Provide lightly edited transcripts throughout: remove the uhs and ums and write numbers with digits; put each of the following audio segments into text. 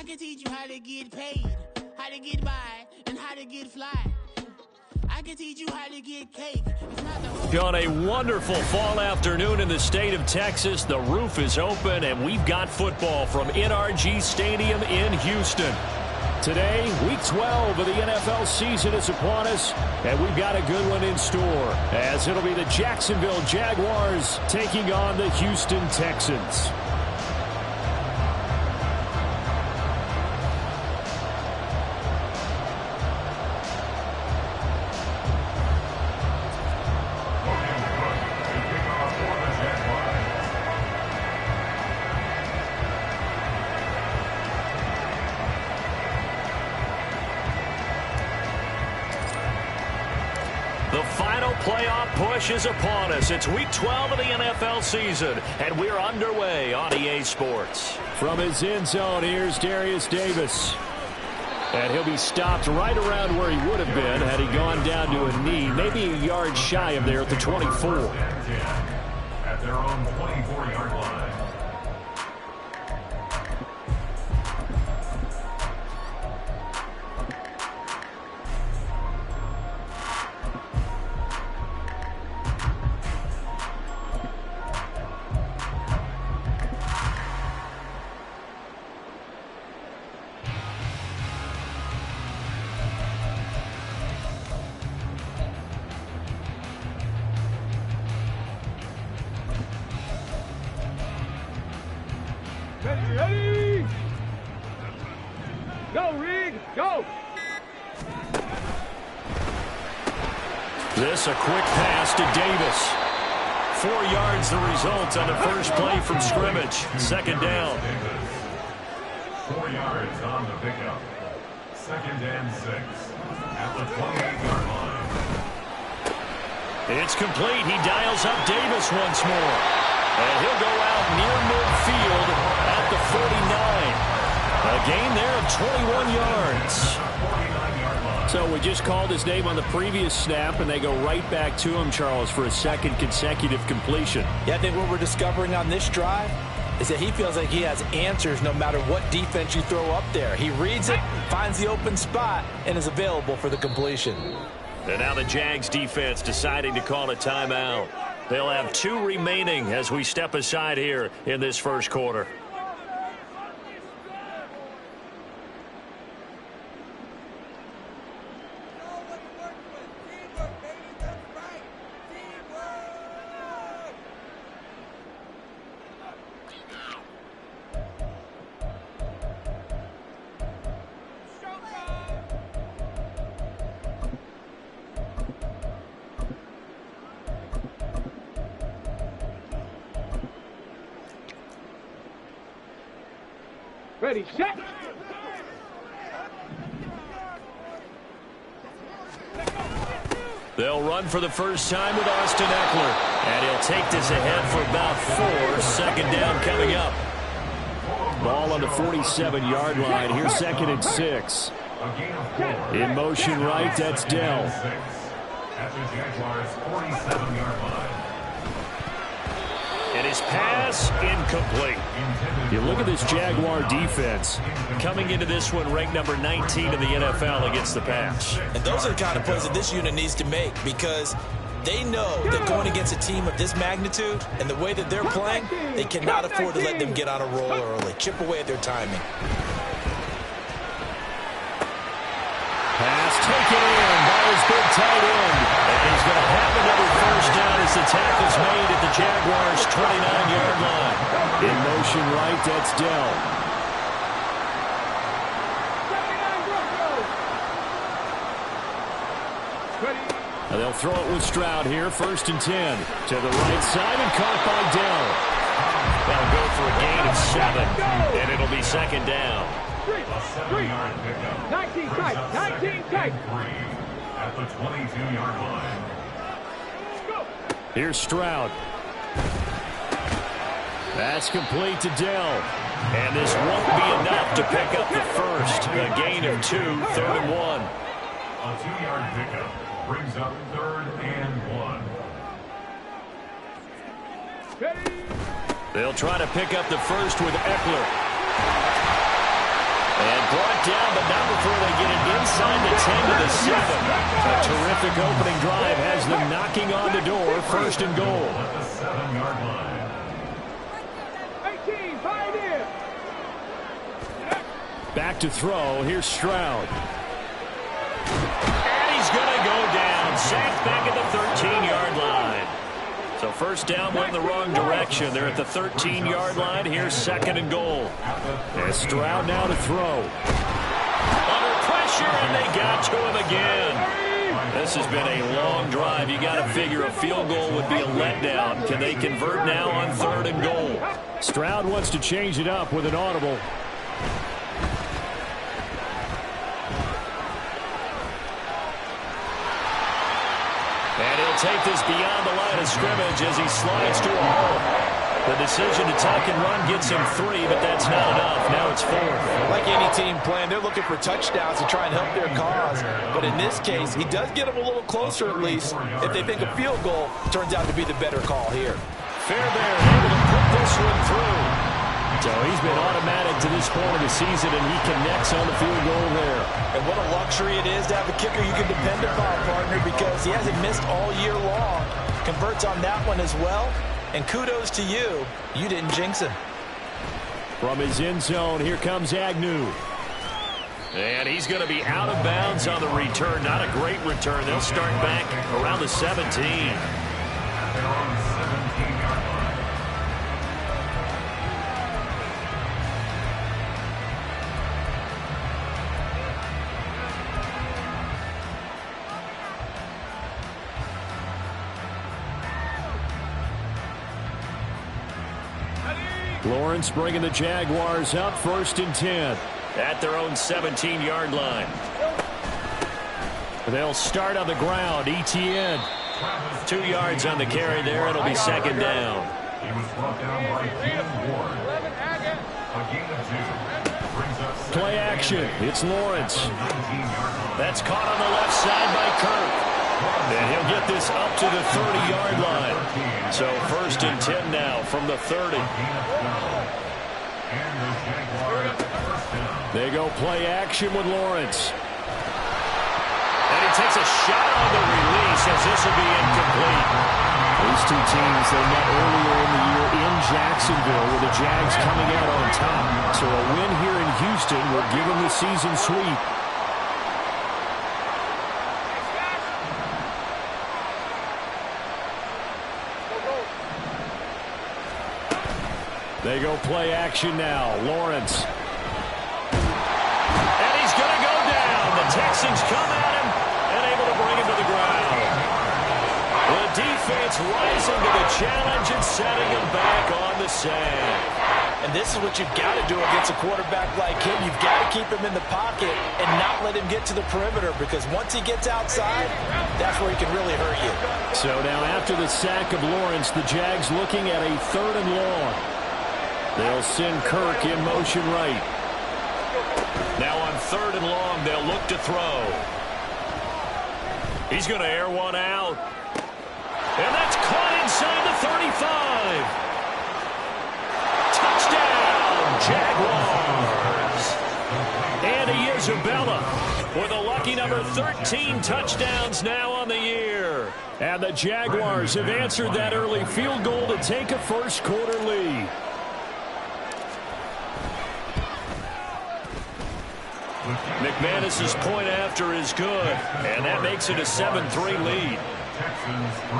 I can teach you how to get paid, how to get by, and how to get fly. I can teach you how to get cake. On a wonderful fall afternoon in the state of Texas, the roof is open, and we've got football from NRG Stadium in Houston. Today, Week 12 of the NFL season is upon us, and we've got a good one in store, as it'll be the Jacksonville Jaguars taking on the Houston Texans. Playoff push is upon us. It's Week 12 of the NFL season, and we're underway on EA Sports. From his end zone, here's Darius Davis. And he'll be stopped right around where he would have been had he gone down to a knee, maybe a yard shy of there at the 24. At their own 24-yard line. Ready? Go, Reed, go! This a quick pass to Davis. 4 yards the result on the first play from scrimmage. Second down. 4 yards on the pickup. Second and 6 at the 28-yard line. It's complete. He dials up Davis once more. And he'll go out near midfield at the 49. A gain there of 21 yards. So we just called his name on the previous snap, and they go right back to him, Charles, for a second consecutive completion. Yeah, I think what we're discovering on this drive is that he feels like he has answers no matter what defense you throw up there. He reads it, finds the open spot, and is available for the completion. And now the Jags defense deciding to call a timeout. They'll have 2 remaining as we step aside here in this first quarter. Ready, set! They'll run for the first time with Austin Eckler. And he'll take this ahead for about 4. Second down coming up. Ball on the 47-yard line. Here's second and 6. In motion right, that's Dell. At the Jaguars' 47-yard line. And his pass incomplete. You look at this Jaguar defense coming into this one ranked number 19 in the NFL against the pass. And those are the kind of plays that this unit needs to make, because they know that going against a team of this magnitude and the way that they're playing, they cannot afford to let them get on a roll early. Chip away at their timing. Pass taken in by his big tight end. And he's going to have another first down as the tackle's made at the Jaguars' 29-yard line. In motion right, that's Dell. And they'll throw it with Stroud here, first and 10. To the right side and caught by Dell. They'll go for a gain of 7, and it'll be second down. 7-yard pickup. 19 tight, 19 tight. At the 22-yard line. Here's Stroud. That's complete to Dell. And this won't be enough to pick up the first. A gain of 2, third and 1. A 2-yard pickup brings up third and 1. They'll try to pick up the first with Eckler. And brought down, but not before they get it inside the 10 to the 7. A terrific opening drive has them knocking on the door, 1st and goal. At the 7-yard line. 18, pioneer. Back to throw. Here's Stroud. And he's going to go down. Sacked back at the 13-yard line. So first down went in the wrong direction. They're at the 13-yard line. Here's 2nd and goal. And Stroud now to throw. Under pressure, and they got to him again. This has been a long drive. You got to figure a field goal would be a letdown. Can they convert now on 3rd and goal? Stroud wants to change it up with an audible. And he'll take this beyond the line of scrimmage as he slides to a hole. The decision to tuck and run gets him 3, but that's not enough. Now it's 4th. Like any team playing, they're looking for touchdowns to try and help their cause. But in this case, he does get them a little closer at least if they think a field goal turns out to be the better call here. Fairbairn able to put this one through. So he's been automatic to this point of the season, and he connects on the field goal there. And what a luxury it is to have a kicker you can depend upon, partner, because he hasn't missed all year long. Converts on that one as well. And kudos to you. You didn't jinx him. From his end zone, here comes Agnew. And he's going to be out of bounds on the return. Not a great return. They'll start back around the 17. They're on the 17-yard line. Lawrence bringing the Jaguars up, 1st and 10. At their own 17-yard line. They'll start on the ground. Etienne. 2 yards on the carry there. It'll be 2nd down. He was brought down by Keenan Ward. A gain of 2. Brings up Play action. It's Lawrence. 19-yard line. That's caught on the left side by Kirk. And he'll get this up to the 30-yard line. So 1st and 10 now from the 30. And the Jaguars first down. They go play action with Lawrence. And he takes a shot on the release as this will be incomplete. These two teams, they met earlier in the year in Jacksonville with the Jags coming out on top. So a win here in Houston will give them the season sweep. They go play action now. Lawrence. And he's going to go down. The Texans come at him and able to bring him to the ground. The defense rising to the challenge and setting him back on the sand. And this is what you've got to do against a quarterback like him. You've got to keep him in the pocket and not let him get to the perimeter, because once he gets outside, that's where he can really hurt you. So now after the sack of Lawrence, the Jags looking at a 3rd and long. They'll send Kirk in motion right. Now on 3rd and long, they'll look to throw. He's going to air one out. And that's caught inside the 35. Touchdown, Jaguars. Andy Isabella with a lucky number 13 touchdowns now on the year. And the Jaguars have answered that early field goal to take a first quarter lead. McManus's point after is good, and that makes it a 7-3 lead. Texans 3.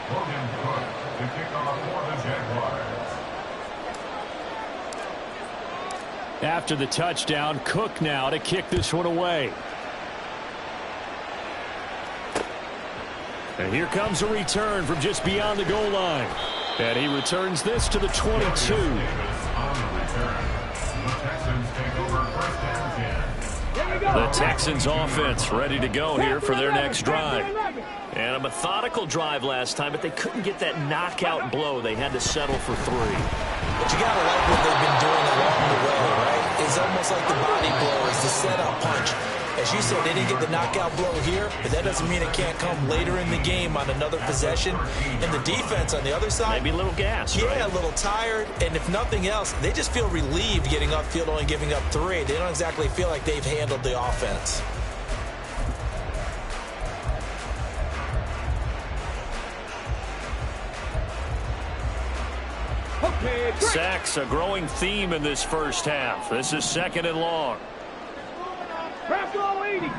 Logan Cook to kick off for the Jaguars. After the touchdown, Cook now to kick this one away. And here comes a return from just beyond the goal line. And he returns this to the 22. Davis on the return. The Texans take over 1st and 10. The Texans offense ready to go here for their next drive. And a methodical drive last time, but they couldn't get that knockout blow. They had to settle for 3. But you got to like what they've been doing along the way, right? is almost like the body blow, is the setup punch. As you said, they didn't get the knockout blow here, but that doesn't mean it can't come later in the game on another possession. And the defense on the other side, maybe a little gas, yeah, right? A little tired. And if nothing else, they just feel relieved getting upfield, only giving up 3. They don't exactly feel like they've handled the offense. Sacks, a growing theme in this first half. This is 2nd and long. Craft all 80.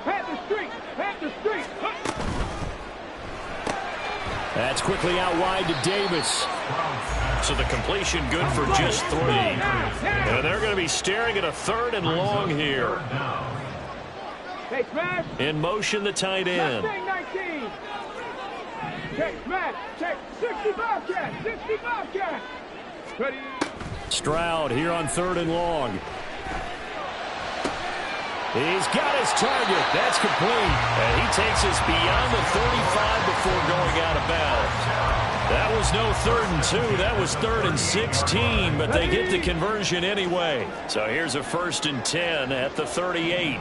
Pat the street. Pat the street. That's quickly out wide to Davis. So the completion good for just 3. And they're going to be staring at a 3rd and long here. Hey, smash. In motion, the tight end. 19. Check, smash. Check. 65 cat. 65 cat. Ready. Stroud here on 3rd and long. He's got his target. That's complete. And he takes us beyond the 35 before going out of bounds. That was no 3rd and 2. That was 3rd and 16, but they get the conversion anyway. So here's a 1st and 10 at the 38.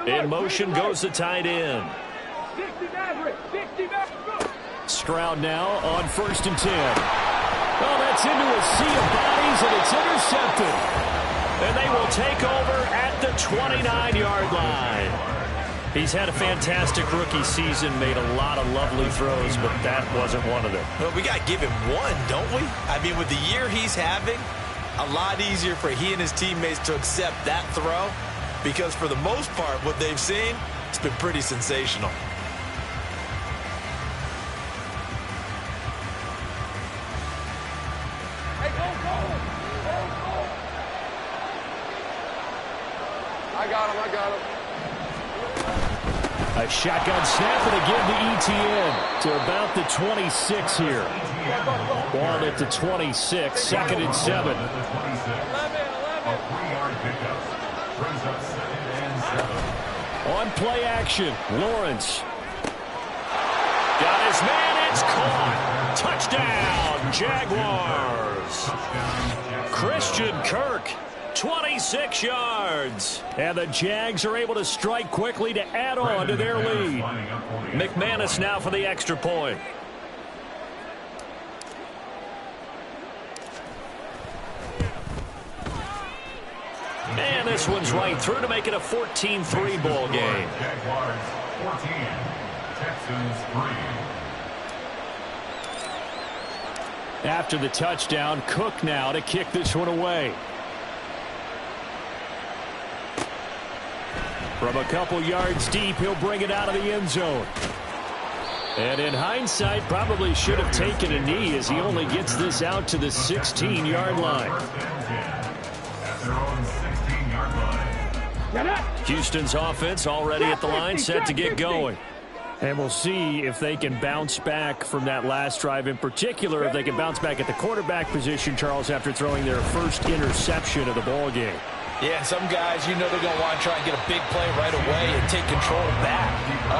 In motion goes the tight end. Stroud now on 1st and 10. Oh, that's into a sea of bodies, and it's intercepted. And they will take over at the 29-yard line. He's had a fantastic rookie season, made a lot of lovely throws, but that wasn't one of them. Well, we got to give him one, don't we? I mean, with the year he's having, a lot easier for he and his teammates to accept that throw, because for the most part, what they've seen, it's been pretty sensational. I got him. A shotgun snap, and again to ETN to about the 26 here. Ball at the 26, 2nd and 7. 11. A 3-yard pickup. Brings up 2nd and 7. On play action, Lawrence. Got his man, it's caught. Touchdown, Jaguars. Christian Kirk. 26 yards. And the Jags are able to strike quickly to add on to their lead. McManus now for the extra point. And this one's right through to make it a 14-3 ball game. Jaguars 14, Texans 3. After the touchdown, Cook now to kick this one away. From a couple yards deep, he'll bring it out of the end zone. And in hindsight, probably should have taken a knee as he only gets this out to the 16-yard line. At their own 16-yard line. Houston's offense already at the line, set to get going. And we'll see if they can bounce back from that last drive, in particular if they can bounce back at the quarterback position, Charles, after throwing their first interception of the ball game. Yeah, some guys, you know they're going to want to try and get a big play right away and take control back.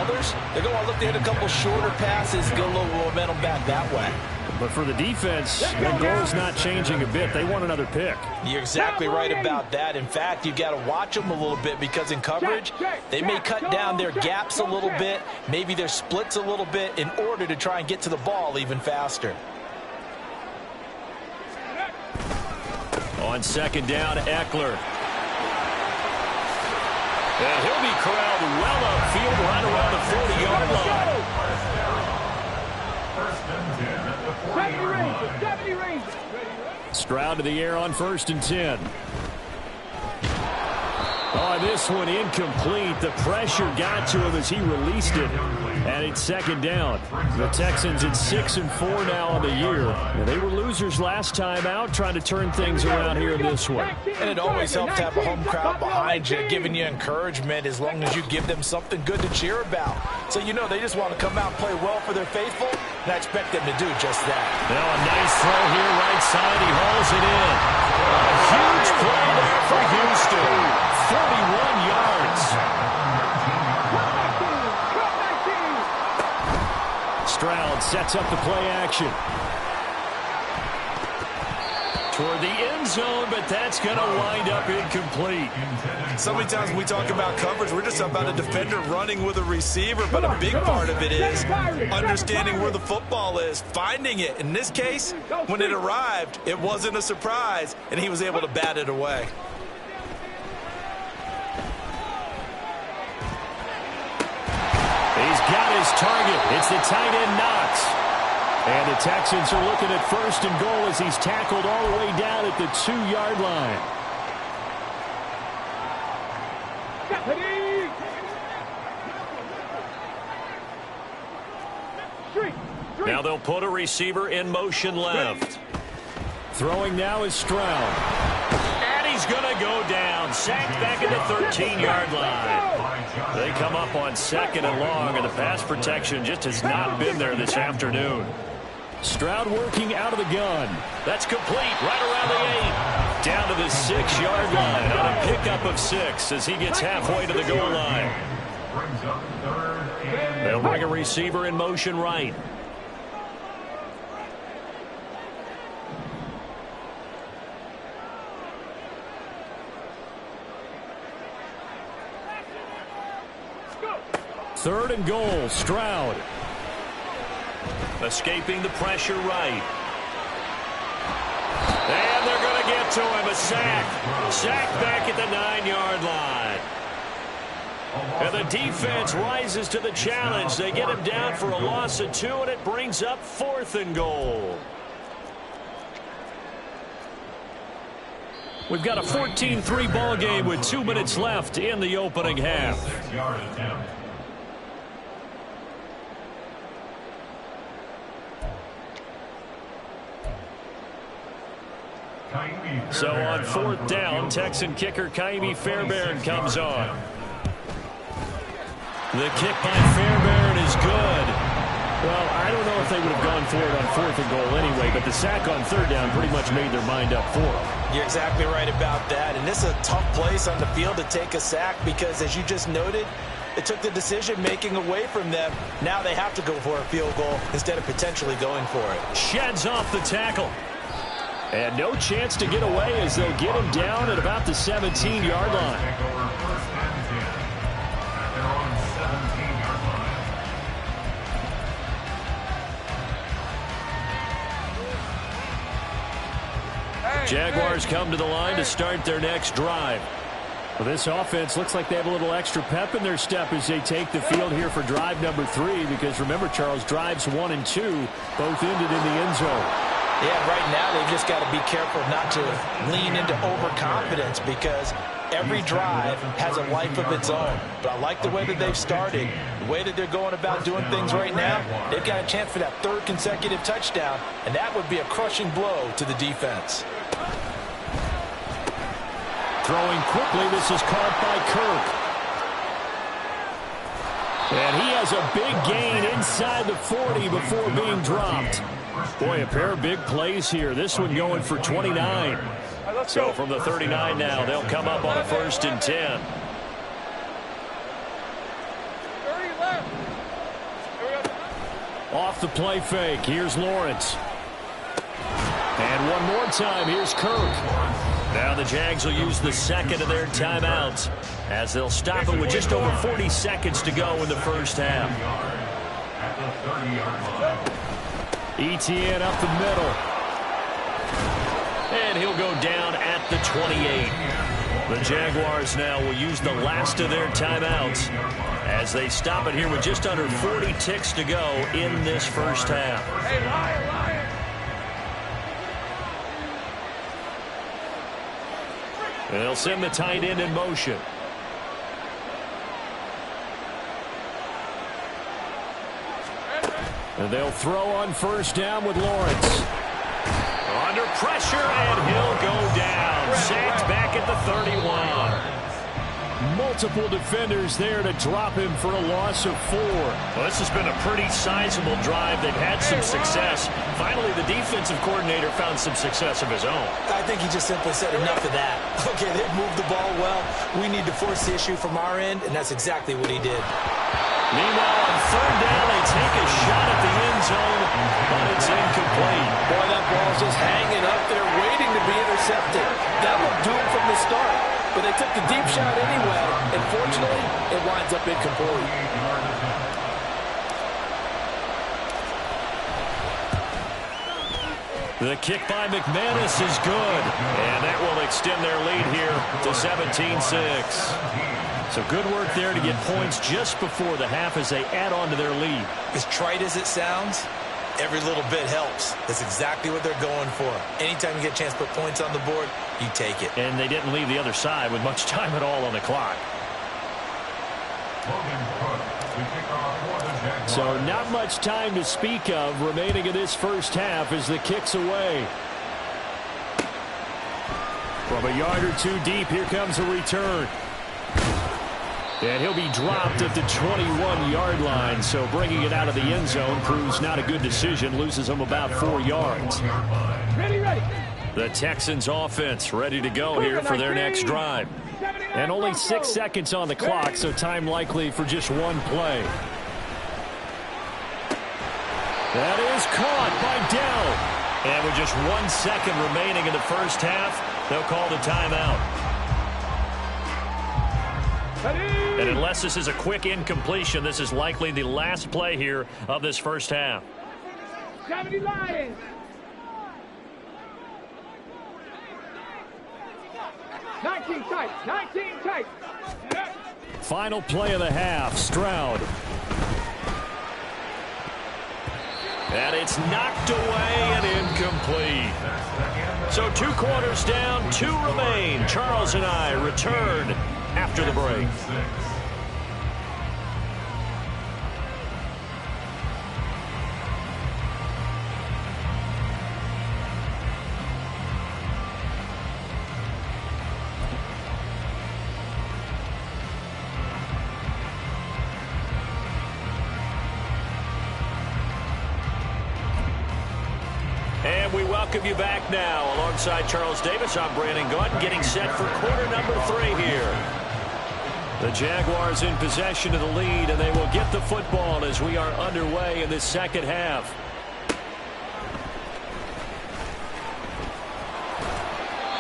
Others, they're going to want to look to hit a couple shorter passes, get a little momentum back that way. But for the defense, their goal is not changing a bit. They want another pick. You're exactly right about that. In fact, you've got to watch them a little bit because in coverage, they may cut down their gaps a little bit, maybe their splits a little bit in order to try and get to the ball even faster. On 2nd down, Eckler. And he'll be corralled well upfield right around the 40-yard line. First and 10 at the 40-yard line. Stroud to the air on 1st and 10. Oh, this one incomplete. The pressure got to him as he released it. And it's 2nd down. The Texans at 6-4 now on the year. And they were losers last time out, trying to turn things around here in this one. And it always helps to have a home crowd behind you, giving you encouragement as long as you give them something good to cheer about. So you know they just want to come out and play well for their faithful, and I expect them to do just that. Now a nice throw here right side. He hauls it in. A huge play there for Houston. 31 yards. Stroud sets up the play action. toward the end zone, but that's going to wind up incomplete. So many times when we talk about coverage, we're just about a defender running with a receiver, but a big part of it is understanding where the football is, finding it. In this case, when it arrived, it wasn't a surprise, and he was able to bat it away. He's got his target. It's the tight end, Knox. And the Texans are looking at 1st and goal as he's tackled all the way down at the 2-yard line. Now they'll put a receiver in motion left. Throwing now is Stroud. And he's going to go down. Sacked back at the 13-yard line. They come up on 2nd and long, and the pass protection just has not been there this afternoon. Stroud working out of the gun. That's complete right around the 8. Down to the 6-yard line on a pickup of 6 as he gets halfway to the goal line. They'll bring a receiver in motion right. Third and goal, Stroud. Escaping the pressure right. And they're going to get to him. A sack. Sack back at the 9-yard line. And the defense rises to the challenge. They get him down for a loss of 2, and it brings up 4th and goal. We've got a 14-3 ball game with 2 minutes left in the opening half. 6-yard attempt. So on 4th down, Texan kicker Kaimi Fairbairn comes on. The kick by Fairbairn is good. Well, I don't know if they would have gone for it on 4th and goal anyway, but the sack on 3rd down pretty much made their mind up for them. You're exactly right about that, and this is a tough place on the field to take a sack because, as you just noted, it took the decision-making away from them. Now they have to go for a field goal instead of potentially going for it. Sheds off the tackle. And no chance to get away as they'll get him down at about the 17-yard line. Jaguars come to the line to start their next drive. Well, this offense looks like they have a little extra pep in their step as they take the field here for drive number 3, because remember, Charles, drives 1 and 2 both ended in the end zone. Yeah, right now they've just got to be careful not to lean into overconfidence because every drive has a life of its own. But I like the way that they've started, the way that they're going about doing things right now. They've got a chance for that 3rd consecutive touchdown, and that would be a crushing blow to the defense. Throwing quickly, this is caught by Kirk. And he has a big gain inside the 40 before being dropped. Boy, a pair of big plays here. This one going for 29. So from the 39 now, they'll come up on a 1st and 10. Off the play fake, here's Lawrence. And one more time, here's Kirk. Now the Jags will use the 2nd of their timeouts as they'll stop it with just over 40 seconds to go in the first half. ETN up the middle. And he'll go down at the 28. The Jaguars now will use the last of their timeouts as they stop it here with just under 40 ticks to go in this first half. Hey, Lion, Lion. And they'll send the tight end in motion. And they'll throw on 1st down with Lawrence. Under pressure, and he'll go down. Sacked back at the 31. Multiple defenders there to drop him for a loss of 4. Well, this has been a pretty sizable drive. They've had some success. Finally, the defensive coordinator found some success of his own. I think he just simply said enough of that. Okay, they've moved the ball well. We need to force the issue from our end, and that's exactly what he did. Meanwhile, on 3rd down, they take a shot at the end zone, but it's incomplete. Boy, that ball's was just hanging up there waiting to be intercepted. That looked doomed from the start. But they took the deep shot anyway, and fortunately, it winds up incomplete. The kick by McManus is good, and that will extend their lead here to 17-6. So good work there to get points just before the half as they add on to their lead. As trite as it sounds, every little bit helps. That's exactly what they're going for. Anytime you get a chance to put points on the board, you take it. And they didn't leave the other side with much time at all on the clock. So not much time to speak of remaining in this first half as the kick's away. From a yard or two deep, here comes a return. And he'll be dropped at the 21-yard line, so bringing it out of the end zone proves not a good decision, loses them about 4 yards. Ready. The Texans offense ready to go here for their next drive. And only 6 seconds on the clock, so time likely for just one play. That is caught by Dell. And with just 1 second remaining in the first half, they'll call the timeout. And unless this is a quick incompletion, this is likely the last play here of this first half. 70 Lions. 19 tight. Final play of the half, Stroud. And it's knocked away and incomplete. So 2 quarters down, 2 remain. Charles and I return after the break. And we welcome you back now. Alongside Charles Davis, I'm Brandon Gaunt, getting set for quarter number 3 here. The Jaguars in possession of the lead, and they will get the football as we are underway in this second half.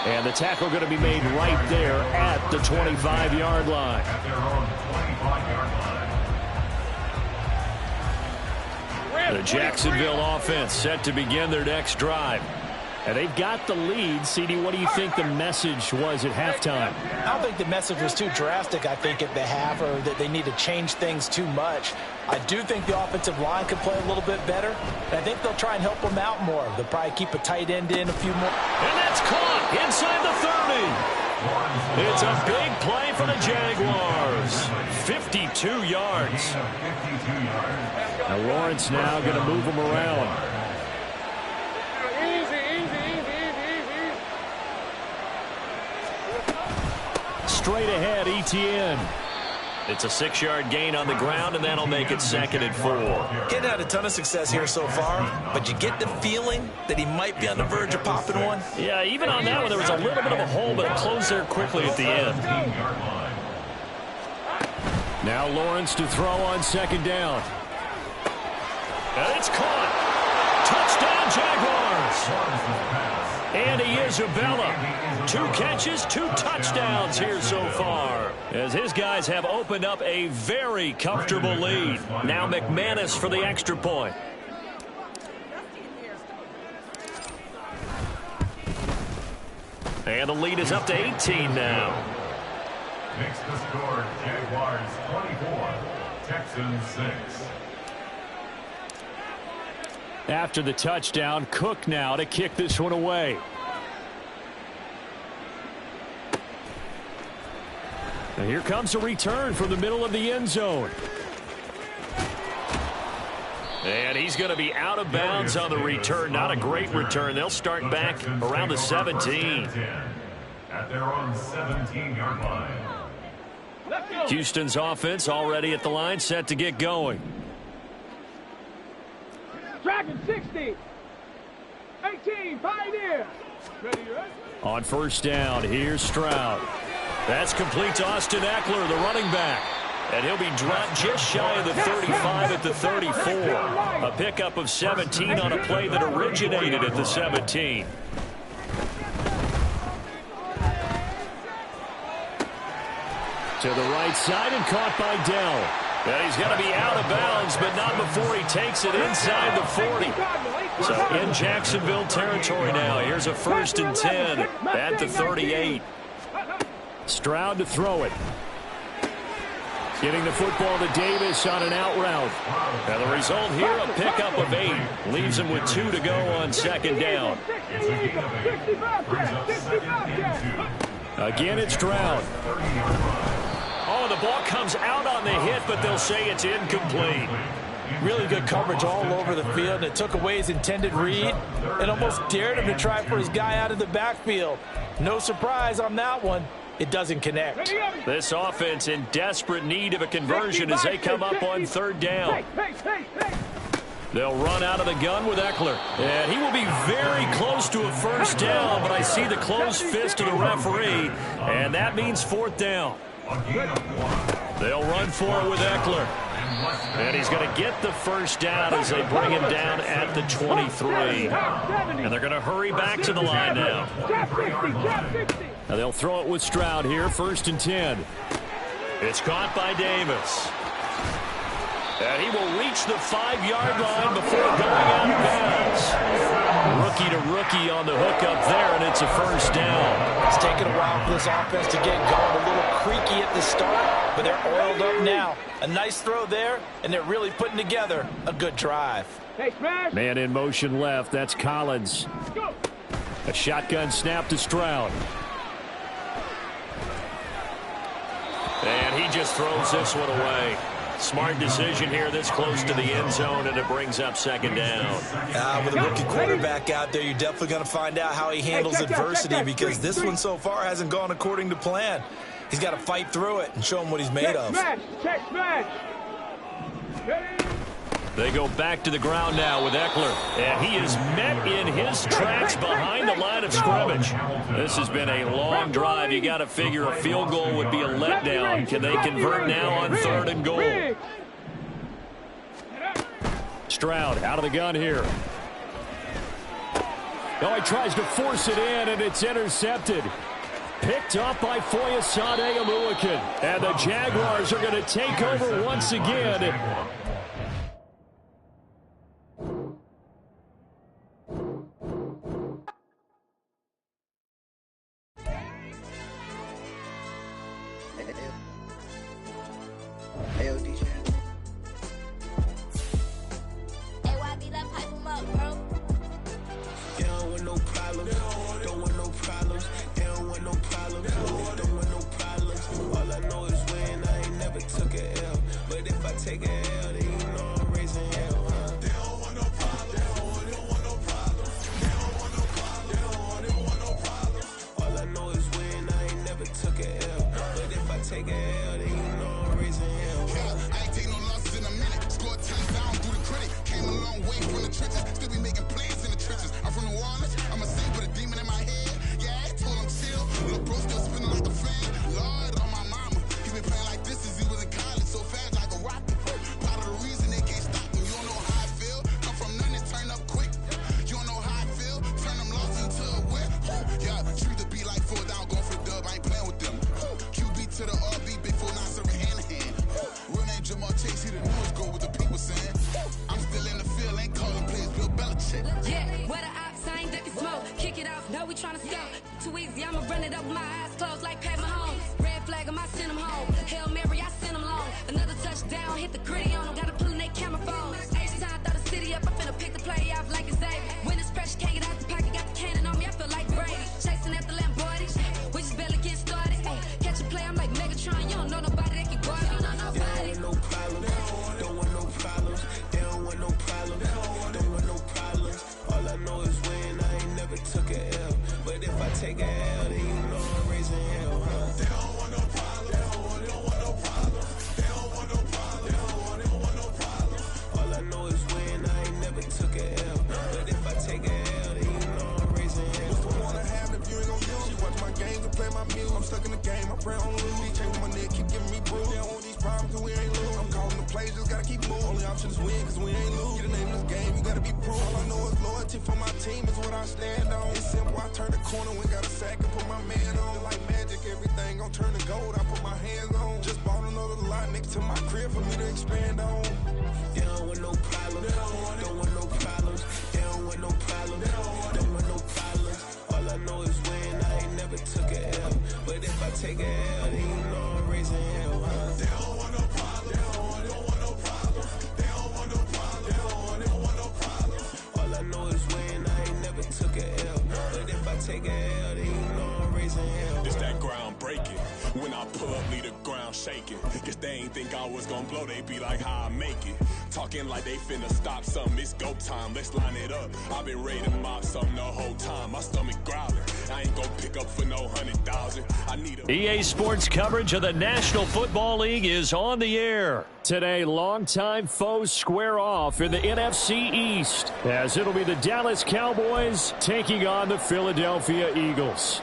And the tackle going to be made right there at the 25-yard line. At their own 25-yard line. The Jacksonville offense set to begin their next drive. And they've got the lead. CD, what do you think the message was at halftime? I don't think the message was too drastic, I think, at the half, or that they need to change things too much. I do think the offensive line could play a little bit better. And I think they'll try and help them out more. They'll probably keep a tight end in a few more. And that's caught inside the 30. It's a big play for the Jaguars. 52 yards. Now Lawrence now going to move them around. Straight ahead, Etienne. It's a 6-yard gain on the ground, and that'll make it 2nd and 4. Getting had a ton of success here so far, but you get the feeling that he might be on the verge of popping one. Yeah, even on that one, there was a little bit of a hole, but it closed there quickly at the end. Now Lawrence to throw on 2nd down. And it's caught. Touchdown, Jaguars. Andy Isabella, 2 catches, 2 touchdowns here so far, as his guys have opened up a very comfortable lead. Now McManus for the extra point. And the lead is up to 18 now. Makes the score Jaguars 24, Texans 6. After the touchdown, Cook now to kick this one away. And here comes a return from the middle of the end zone. And he's going to be out of bounds on the return. Not a great return. They'll start back around the 17. At their own 17-yard line. Houston's offense already at the line, set to get going. Dragon 60. 18, Pioneer. Ready. On 1st down, here's Stroud. That's complete to Austin Eckler, the running back. And he'll be dropped just shy of the 35 at the 34. A pickup of 17 on a play that originated at the 17. To the right side and caught by Dell. And he's going to be out of bounds, but not before he takes it inside the 40. So in Jacksonville territory now. Here's a 1st and 10 at the 38. Stroud to throw it. Getting the football to Davis on an out route. And the result here, a pickup of 8. Leaves him with 2 to go on 2nd down. Again, it's Stroud. Oh, the ball comes out on the hit, but they'll say it's incomplete. Really good coverage all over the field. It took away his intended read and almost dared him to try for his guy out of the backfield. No surprise on that one. It doesn't connect. This offense in desperate need of a conversion as they come up on 3rd down. They'll run out of the gun with Eckler. And he will be very close to a 1st down, but I see the closed fist of the referee, and that means 4th down. They'll run for it with Eckler. And he's going to get the 1st down as they bring him down at the 23. And they're going to hurry back to the line now. And they'll throw it with Stroud here, 1st and 10. It's caught by Davis. And he will reach the 5-yard line before going out of bounds. Rookie to rookie on the hookup there, and it's a 1st down. It's taken a while for this offense to get going. A little creaky at the start, but they're oiled up now. A nice throw there, and they're really putting together a good drive. Man in motion left. That's Collins. A shotgun snap to Stroud. And he just throws this one away. Smart decision here this close to the end zone, and it brings up 2nd down. With a rookie quarterback out there, you're definitely going to find out how he handles adversity, because this one so far hasn't gone according to plan. He's got to fight through it and show him what he's made of. They go back to the ground now with Eckler, and he is met in his tracks behind the line of scrimmage. This has been a long drive. You got to figure a field goal would be a letdown. Can they convert now on 3rd and goal? Stroud out of the gun here. Oh, he tries to force it in, and it's intercepted. Picked up by Foyesade Oluwakin. And the Jaguars are going to take over once again. I'm stuck in the game. My friend on me, changing my neck, keep giving me bruise. They don't want these problems, you just gotta keep moving. Only option is win, cause we ain't lose. Get a name in this game, you gotta be proof. All I know is loyalty for my team is what I stand on. It's simple, I turn the corner, we got a sack and put my man on. Like magic, everything gon' turn to gold, I put my hands on. Just bought another lot next to my crib for me to expand on. They don't want no problems, don't want no problems. They don't want no problems, don't want no problems. All I know is win, I ain't never took a L. But if I take a L, then you know I'm raising hell, huh? They don't want no problems, they don't want no problems. They don't want no problems, they don't want no problems. All I know is win, I ain't never took a L. But if I take a L, then you know I'm raising hell. It's that ground breaking. When I pull up, leave the ground shaking. Guess they ain't think I was gonna blow, they be like, how I make it. Talking like they finna stop something, it's go time, let's line it up. I've been ready to mop something the whole time, my stomach growling. I ain't gonna pick up for no 100,000. I need a... EA Sports coverage of the National Football League is on the air. Today, longtime foes square off in the NFC East, as it'll be the Dallas Cowboys taking on the Philadelphia Eagles.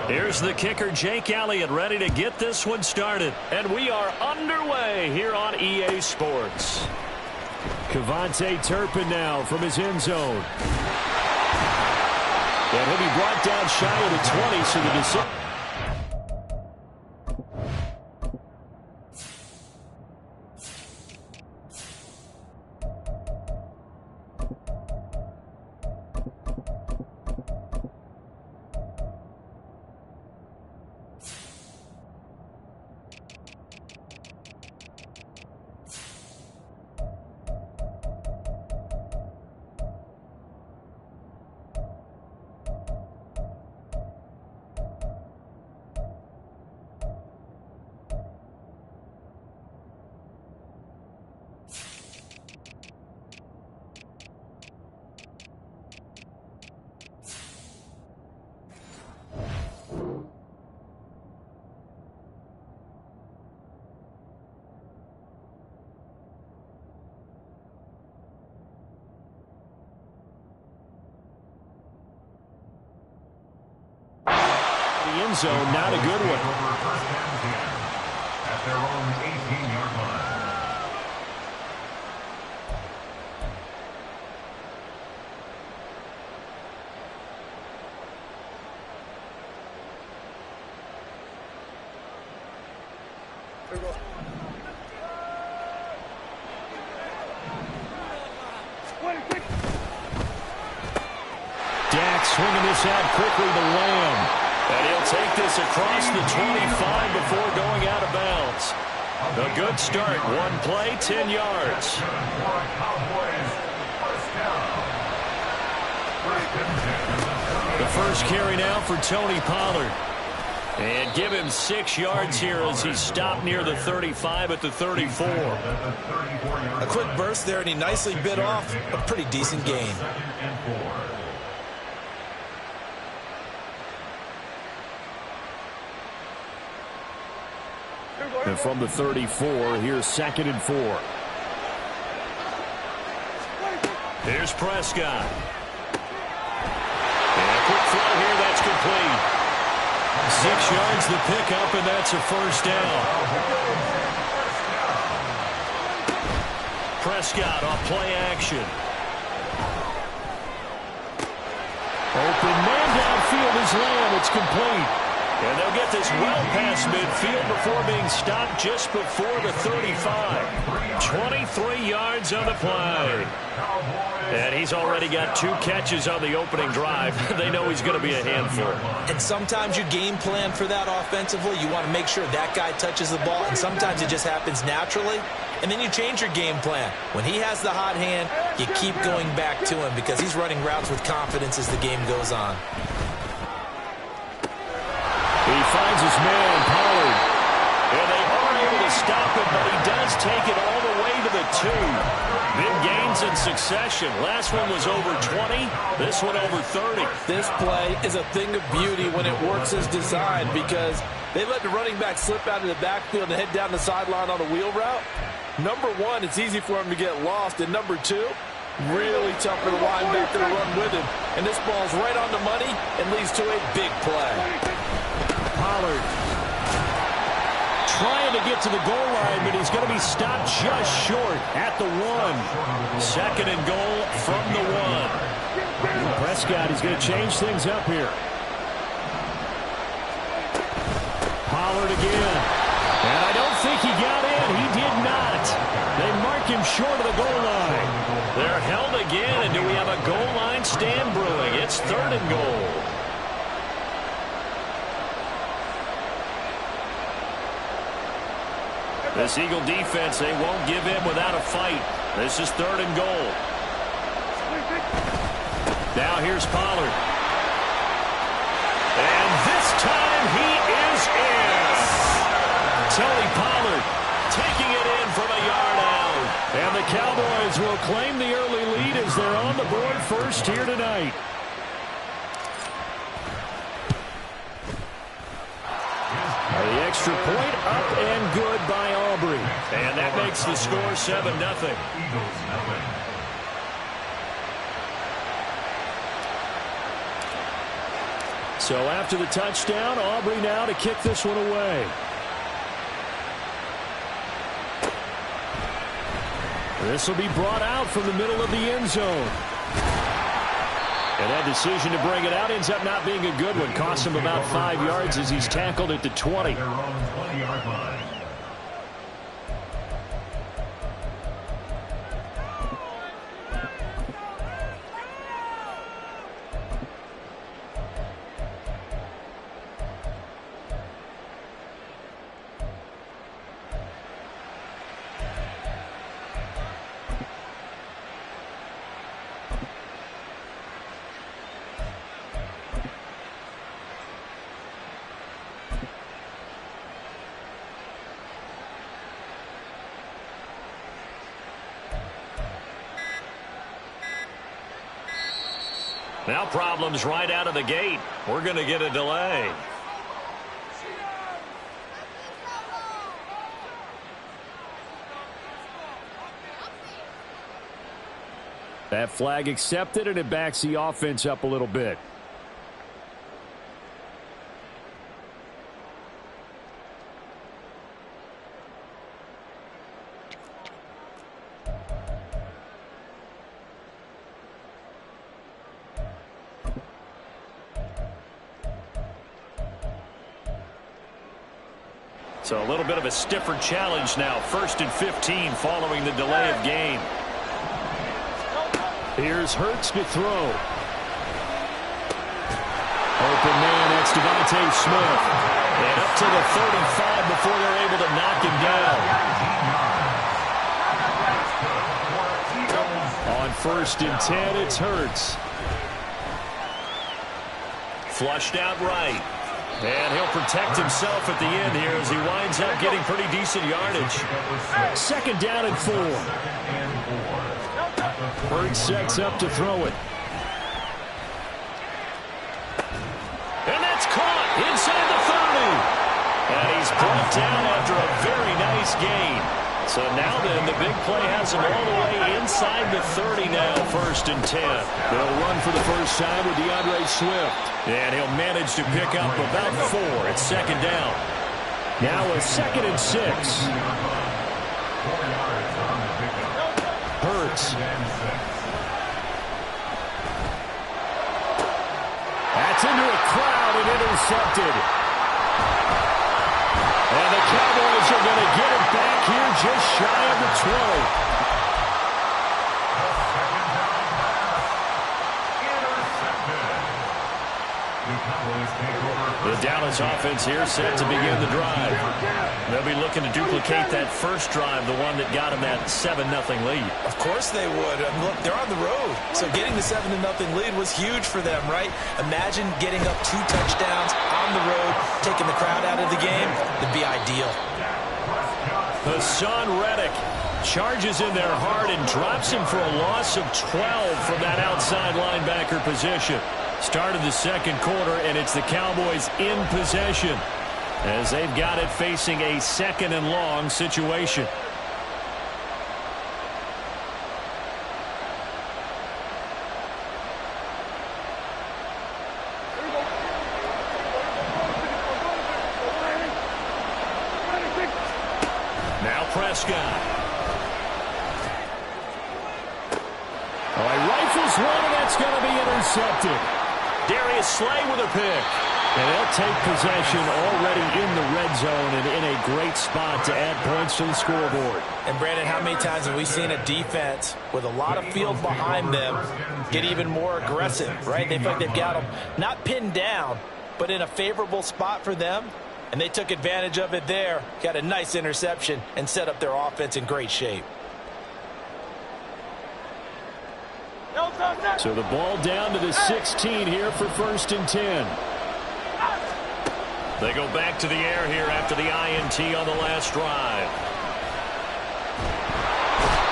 Here's the kicker, Jake Elliott, ready to get this one started. And we are underway here on EA Sports. Kevontae Turpin now from his end zone. And he'll be brought down shy of the 20, so the decision... End zone, not a good one. First down 10 at their own 18-yard line. Dak swinging this out quickly to Lamb. And he'll take this across the 25 before going out of bounds. A good start. One play, 10 yards. The first carry now for Tony Pollard. And give him 6 yards here as he stopped near the 35 at the 34. A quick burst there, and he nicely bit off a pretty decent gain. And from the 34, here's 2nd and 4. Here's Prescott. And a quick throw here, that's complete. 6 yards the pickup, and that's a first down. Prescott off play action. Open man downfield is Lamb. It's complete. And they'll get this well past midfield before being stopped just before the 35. 23 yards on the play. And he's already got 2 catches on the opening drive. They know he's going to be a handful. And sometimes you game plan for that offensively. You want to make sure that guy touches the ball, and sometimes it just happens naturally. And then you change your game plan. When he has the hot hand, you keep going back to him because he's running routes with confidence as the game goes on. He finds his man, Pollard. And they are able to stop him, but he does take it all the way to the 2. Big gains in succession. Last one was over 20. This one over 30. This play is a thing of beauty when it works as designed because they let the running back slip out of the backfield and head down the sideline on a wheel route. Number one, it's easy for him to get lost. And number two, Really tough for the linebacker to run with him. And this ball's right on the money and leads to a big play. Pollard trying to get to the goal line, but he's going to be stopped just short at the 1. 2nd and goal from the 1. Prescott is going to change things up here. Pollard again. And I don't think he got in. He did not. They mark him short of the goal line. They're held again, and do we have a goal line stand brewing? It's 3rd and goal. This Eagle defense, they won't give in without a fight. This is 3rd and goal. Now here's Pollard. And this time he is in. Tony Pollard taking it in from a yard out. And the Cowboys will claim the early lead as they're on the board first here tonight. The extra point up and good by Aubrey. And that makes the score 7-0. Eagles nothing. So after the touchdown, Aubrey now to kick this one away. This will be brought out from the middle of the end zone. And that decision to bring it out ends up not being a good one. Costs him about 5 yards as he's tackled at the 20. Their own 20-yard line. Now problems right out of the gate. We're going to get a delay. That flag accepted, and it backs the offense up a little bit. So a little bit of a stiffer challenge now. 1st and 15 following the delay of game. Here's Hurts to throw. Open man, that's Devontae Smith. And up to the 35 before they're able to knock him down. On 1st and 10, it's Hurts. Flushed out right. And he'll protect himself at the end here as he winds up getting pretty decent yardage. 2nd down and 4. Hurts sets up to throw it. And that's caught inside the 30. And he's brought down after a very nice gain. So now then, the big play has him all the way inside the 30 now, 1st and 10. They'll run for the first time with DeAndre Swift. And he'll manage to pick up about 4 at 2nd down. Now a 2nd and 6. Hurts. That's into a crowd and intercepted. And the Cowboys are going to get it back here just shy of the 20. The Dallas offense here set to begin the drive. They'll be looking to duplicate that first drive, the one that got them that 7-0 lead. Of course they would. Look, they're on the road. So getting the 7-0 lead was huge for them, right? Imagine getting up 2 touchdowns on the road, taking the crowd out of the game. That'd be ideal. Hassan Reddick charges in there hard and drops him for a loss of 12 from that outside linebacker position. Start of the 2nd quarter, and it's the Cowboys in possession as they've got it facing a 2nd and long situation. Prescott. Oh, he rifles one, and that's going to be intercepted. Darius Slay with a pick. And they'll take possession already in the red zone and in a great spot to add points to the scoreboard. And, Brandon, how many times have we seen a defense with a lot of field behind them get even more aggressive, right? They feel like they've got them not pinned down, but in a favorable spot for them, and they took advantage of it there, got a nice interception, and set up their offense in great shape. So the ball down to the 16 here for 1st and 10. They go back to the air here after the INT on the last drive.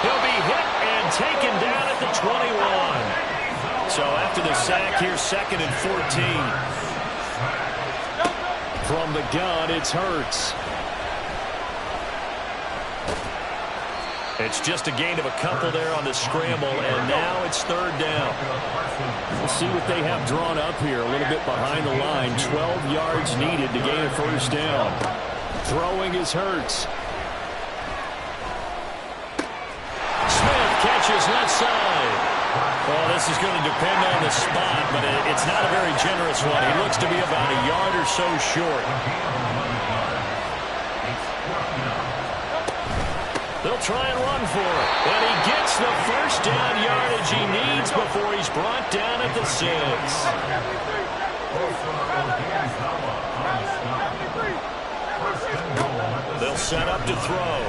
He'll be hit and taken down at the 21. So after the sack, here's 2nd and 14. From the gun, it's Hurts. It's just a gain of a couple there on the scramble, and now it's 3rd down. We'll see what they have drawn up here. A little bit behind the line. 12 yards needed to gain a 1st down. Throwing is Hurts. Smith catches left side. Well, this is going to depend on the spot, but it's not a very generous one. He looks to be about a yard or so short. They'll try and run for it. And he gets the 1st down yardage he needs before he's brought down at the 6. They'll set up to throw.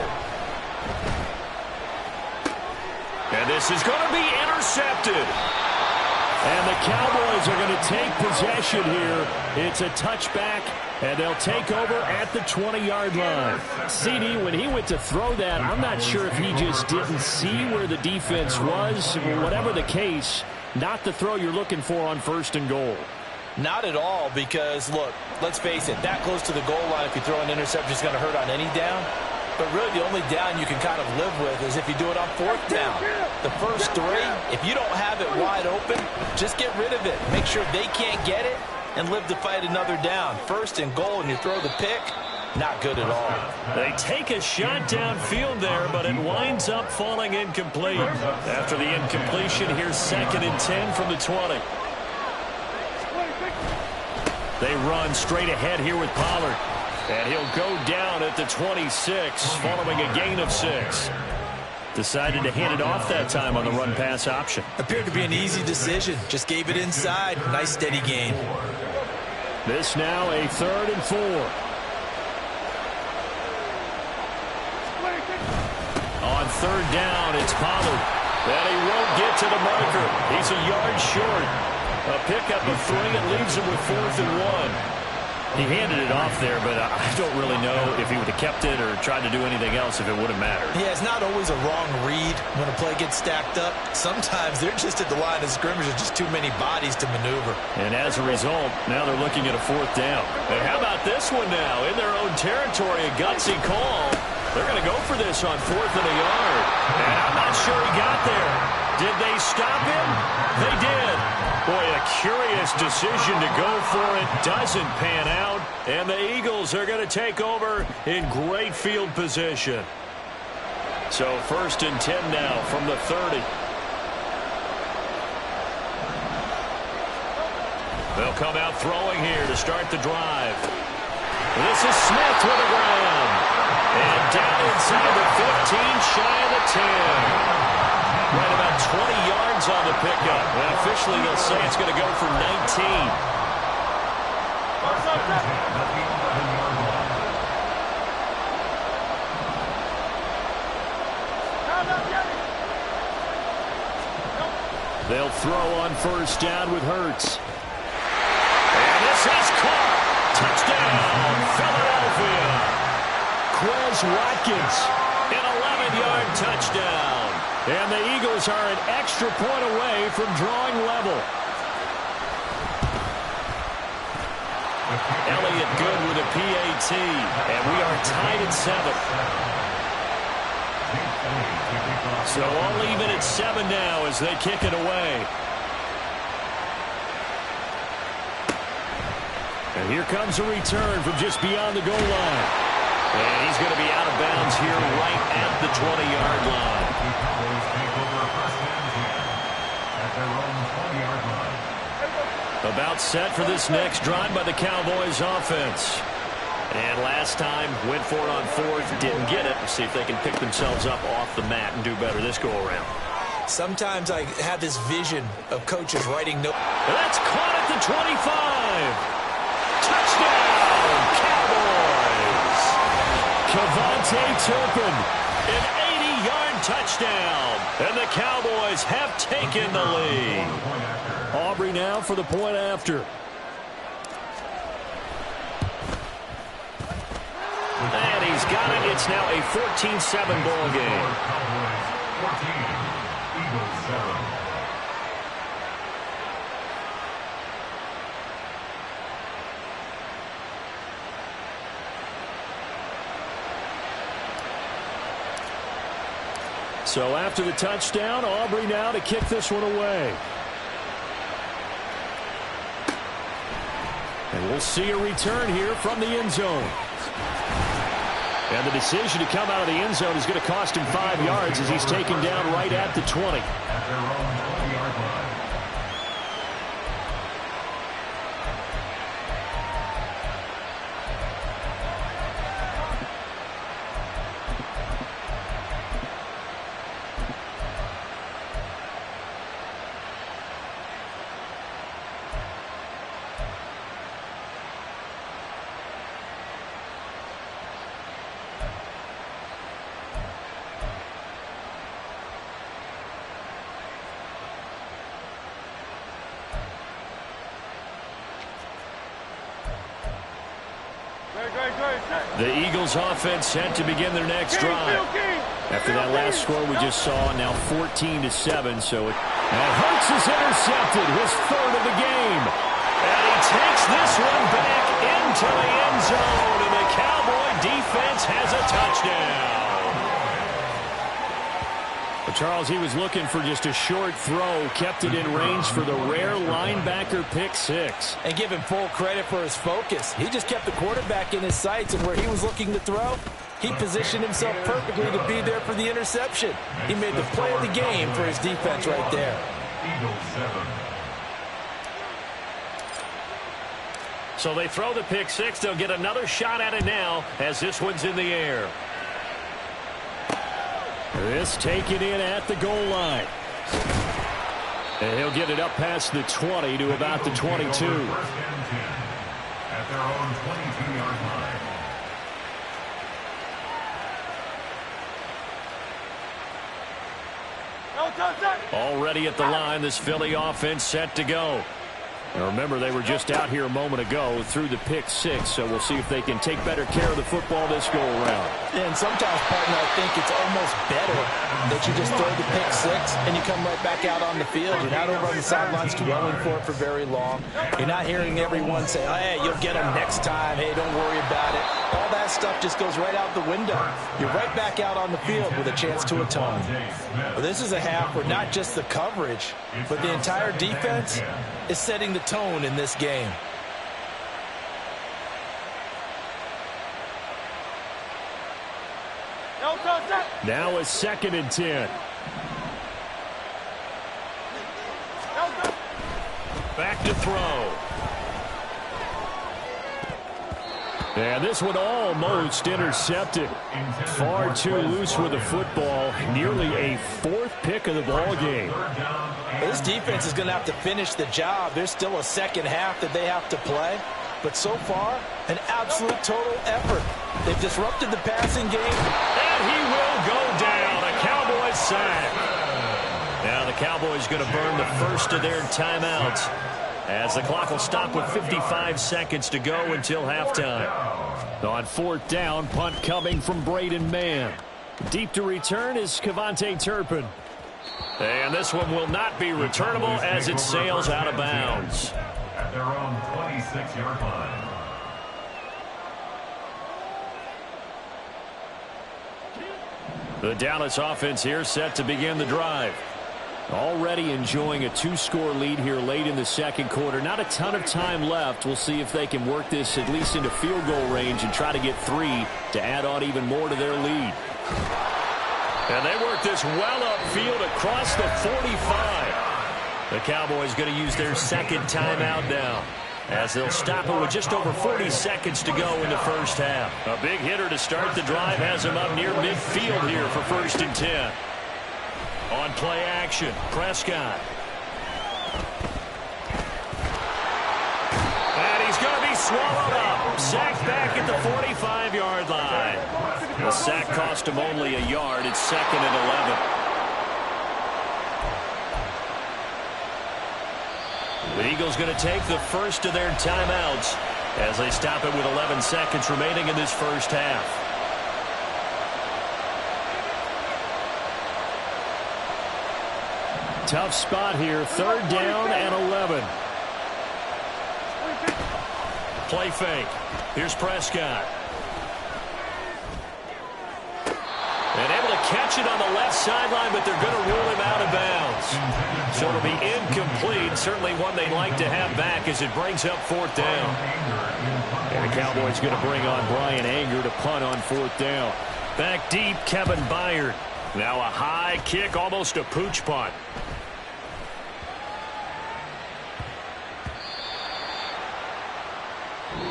And this is going to be intercepted. And the Cowboys are going to take possession here. It's a touchback, and they'll take over at the 20-yard line. CD, when he went to throw that, I'm not sure if he just didn't see where the defense was. Whatever the case, not the throw you're looking for on 1st and goal. Not at all, because, look, let's face it, that close to the goal line, if you throw an interception, it's going to hurt on any down. But really, the only down you can kind of live with is if you do it on 4th down. The first 3, if you don't have it wide open, just get rid of it. Make sure they can't get it and live to fight another down. 1st and goal, and you throw the pick, not good at all. They take a shot downfield there, but it winds up falling incomplete. After the incompletion, here's 2nd and 10 from the 20. They run straight ahead here with Pollard. And he'll go down at the 26 following a gain of 6. Decided to hand it off that time on the run-pass option. Appeared to be an easy decision. Just gave it inside. Nice steady gain. This now a 3rd and 4. On 3rd down, it's Pollard. And he won't get to the marker. He's a yard short. A pickup of 3 and leaves him with 4th and 1. He handed it off there, but I don't really know if he would have kept it or tried to do anything else if it would have mattered. Yeah, it's not always a wrong read when a play gets stacked up. Sometimes they're just at the line of scrimmage. There's just too many bodies to maneuver. And as a result, now they're looking at a 4th down. And how about this one now? In their own territory, a gutsy call. They're going to go for this on 4th and a yard. And I'm not sure he got there. Did they stop him? They did. Boy, a curious decision to go for it. Doesn't pan out. And the Eagles are going to take over in great field position. So 1st and 10 now from the 30. They'll come out throwing here to start the drive. This is Smith with the ground. And down inside the 15, shy of the 10. Right about 20 yards on the pickup. And officially, they'll say it's going to go for 19. They'll throw on 1st down with Hurts. And this is caught. Touchdown, Philadelphia. Quez Watkins, an 11-yard touchdown. And the Eagles are an extra point away from drawing level. Elliott good with a PAT. And we are tied at 7. So all even at 7 now as they kick it away. And here comes a return from just beyond the goal line. And he's going to be out of bounds here right at the 20-yard line. The Cowboys take over first and 10 at their own 20-yard line. About set for this next drive by the Cowboys offense. And last time, went for it on fourth, didn't get it. See if they can pick themselves up off the mat and do better this go-around. Sometimes I have this vision of coaches writing no. That's caught at the 25. Touchdown, Cowboys. Kevontae Turpin, an 80-yard touchdown. And the Cowboys have taken the lead. Aubrey now for the point after. And he's got it. It's now a 14-7 ball game. Cowboys 14, Eagles 7. So after the touchdown, Aubrey now to kick this one away. And we'll see a return here from the end zone. And the decision to come out of the end zone is going to cost him 5 yards as he's taken down right at the 20. At their own 20-yard line. The Eagles offense set to begin their next drive. After that last score we just saw, now 14-7. So Hurts is intercepted, his third of the game. And he takes this one back into the end zone. And the Cowboy defense has a touchdown. But Charles, he was looking for just a short throw, kept it in range for the rare linebacker pick six. And give him full credit for his focus. He just kept the quarterback in his sights, and where he was looking to throw, he positioned himself perfectly to be there for the interception. He made the play of the game for his defense right there. Eagles 7. So they throw the pick six. They'll get another shot at it now as this one's in the air. This taken in at the goal line. And he'll get it up past the 20 to about the 22. First and 10 at their own 22-yard line. Already at the line, this Philly offense set to go. Now remember, they were just out here a moment ago through the pick six, so we'll see if they can take better care of the football this go-around. And sometimes, partner, I think it's almost better that you just throw the pick six and you come right back out on the field. You're not over on the sidelines dwelling for it for very long. You're not hearing everyone say, oh, hey, you'll get them next time. Hey, don't worry about it. All that stuff just goes right out the window. You're right back out on the field with a chance to atone. Well, this is a half where not just the coverage, but the entire defense is setting the tone in this game. Now a 2nd and 10. Back to throw. And this one almost intercepted. Far too loose with the football. Nearly a 4th pick of the ball game. This defense is going to have to finish the job. There's still a second half that they have to play. But so far, an absolute total effort. They've disrupted the passing game. And he will go down. A Cowboys sack. Now the Cowboys going to burn the first of their timeouts, as the clock will stop with 55 seconds to go until halftime. On 4th down, punt coming from Braden Mann. Deep to return is Kevontae Turpin. And this one will not be returnable as it sails out of bounds. At their own 26-yard line. The Dallas offense here set to begin the drive. Already enjoying a 2-score lead here late in the second quarter. Not a ton of time left. We'll see if they can work this at least into field goal range and try to get 3 to add on even more to their lead. And they work this well upfield across the 45. The Cowboys going to use their second timeout now, as they'll stop it with just over 40 seconds to go in the first half. A big hitter to start the drive has him up near midfield here for 1st and 10. On play action, Prescott. And he's going to be swallowed up. Sacked back at the 45-yard line. The sack cost him only a yard. It's 2nd and 11. The Eagles going to take the first of their timeouts as they stop it with 11 seconds remaining in this first half. Tough spot here. 3rd down and 11. Play fake. Here's Prescott. And able to catch it on the left sideline, but they're going to rule him out of bounds. So it'll be incomplete. Certainly one they'd like to have back as it brings up 4th down. And the Cowboys going to bring on Brian Anger to punt on 4th down. Back deep, Kevin Byard. Now a high kick, almost a pooch punt.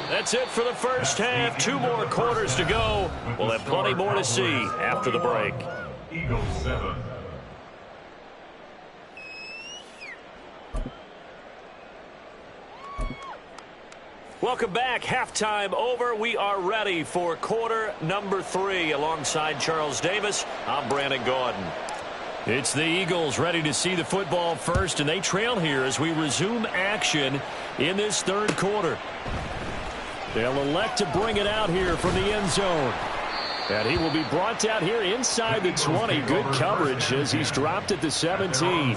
That's it for the first half. 2 more quarters to go. We'll have plenty more to see after the break. Eagles 7. Welcome back. Halftime over. We are ready for quarter number 3. Alongside Charles Davis, I'm Brandon Gaudin. It's the Eagles ready to see the football first, and they trail here as we resume action in this 3rd quarter. They'll elect to bring it out here from the end zone. And he will be brought down here inside the 20. Good coverage as he's dropped at the 17.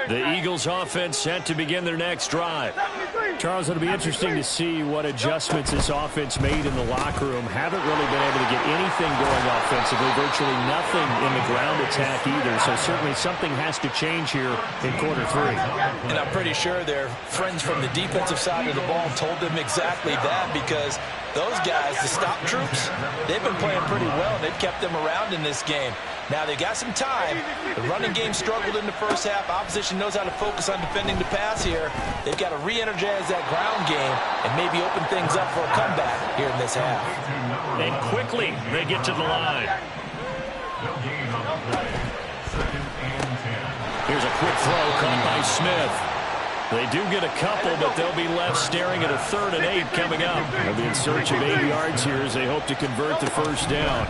The Eagles offense set to begin their next drive. Charles, it'll be interesting to see what adjustments this offense made in the locker room. Haven't really been able to get anything going offensively. Virtually nothing in the ground attack either. So certainly something has to change here in quarter 3. And I'm pretty sure their friends from the defensive side of the ball told them exactly that, because those guys, the stop troops, they've been playing pretty well. They've kept them around in this game. Now they got some time. The running game struggled in the first half. Opposition knows how to focus on defending the pass here. They've got to re-energize that ground game and maybe open things up for a comeback here in this half. And quickly they get to the line. Here's a quick throw caught by Smith. They do get a couple, but they'll be left staring at a 3rd and 8 coming up. They'll be in search of 8 yards here as they hope to convert the first down.